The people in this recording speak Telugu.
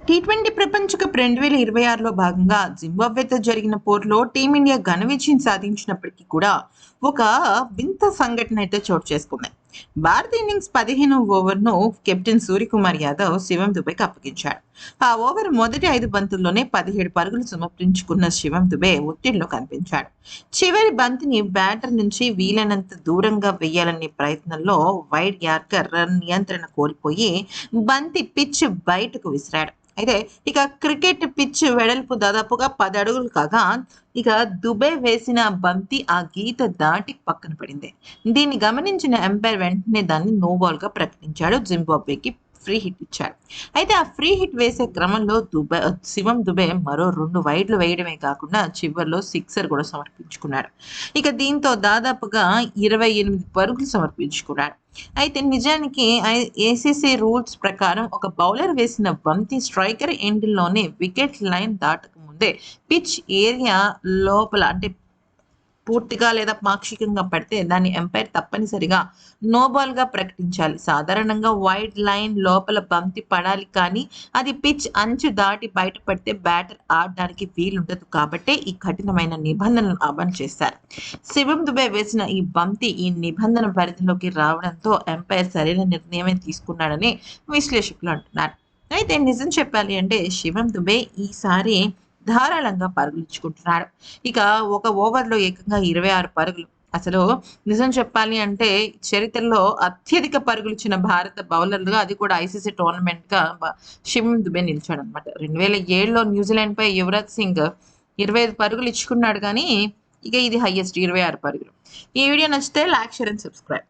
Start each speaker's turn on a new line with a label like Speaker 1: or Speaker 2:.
Speaker 1: టీ20 ప్రపంచ కప్ 2026లో భాగంగా జింబాబ్వేతో జరిగిన పోరులో టీమిండియా ఘన విజయం సాధించినప్పటికీ కూడా ఒక వింత సంఘటన అయితే చోటు చేసుకుంది. భారత ఇన్నింగ్స్ 15వ ఓవర్ను కెప్టెన్ సూర్యకుమార్ యాదవ్ శివం దుబేకి అప్పగించాడు. ఆ ఓవర్ మొదటి 5 బంతుల్లోనే 17 పరుగులు సమర్పించుకున్న శివం దుబే ఒత్తిడిలో కనిపించాడు. చివరి బంతిని బ్యాటర్ నుంచి వీలైనంత దూరంగా వేయాలనే ప్రయత్నంలో వైడ్ యార్కర్ నియంత్రణ కోల్పోయి బంతి పిచ్ బయటకు విసిరాడు. అయితే ఇక క్రికెట్ పిచ్ వెడల్పు దాదాపుగా 10 అడుగులు కాగా ఇక దుబే వేసిన బంతి ఆ గీత దాటి పక్కన పడింది. దీన్ని గమనించిన ఎంపైర్ వెంటనే దాన్ని నో బాల్ గా ప్రకటించాడు. జింబాబ్వేకి ఫ్రీ హిట్ ఇచ్చాడు. అయితే ఆ ఫ్రీ హిట్ వేసే క్రమంలో శివం దుబే మరో 2 వైడ్లు వేయడమే కాకుండా చివర్లో సిక్సర్ కూడా సమర్పించుకున్నాడు. ఇక దీంతో దాదాపుగా 28 పరుగులు సమర్పించుకున్నాడు. అయితే నిజానికి ఏసీసీ రూల్స్ ప్రకారం ఒక బౌలర్ వేసిన బంతి స్ట్రైకర్ ఎండ్లోనే వికెట్ లైన్ దాటక ముందే పిచ్ ఏరియా లోపల అంటే పూర్తిగా లేదా పాక్షికంగా పడితే దాన్ని ఎంపైర్ తప్పనిసరిగా నో బాల్ గా ప్రకటించాలి. సాధారణంగా వైడ్ లైన్ లోపల బంతి పడాలి, కానీ అది పిచ్ అంచు దాటి బయటపడితే బ్యాటర్ ఆడడానికి వీలుండదు. కాబట్టే ఈ కఠినమైన నిబంధనలను అమలు చేశారు. శివం దుబే వేసిన ఈ బంతి ఈ నిబంధన పరిధిలోకి రావడంతో ఎంపైర్ సరైన నిర్ణయమే తీసుకున్నాడని విశ్లేషకులు అంటున్నారు. అయితే నిజం చెప్పాలి అంటే శివం దుబే ఈసారి ధారాళంగా పరుగులిచ్చుకుంటున్నాడు. ఇక ఒక ఓవర్లో ఏకంగా 26 పరుగులు. అసలు నిజం చెప్పాలి అంటే చరిత్రలో అత్యధిక పరుగులు ఇచ్చిన భారత బౌలర్లుగా, అది కూడా ఐసీసీ టోర్నమెంట్ గా శివం దుబే నిలిచాడు అనమాట. 2007లో న్యూజిలాండ్ పై యువరాజ్ సింగ్ 25 పరుగులు ఇచ్చుకున్నాడు, కానీ ఇక ఇది హైయెస్ట్ 26 పరుగులు. ఈ వీడియో నచ్చితే లైక్, షేర్ అండ్ సబ్స్క్రైబ్.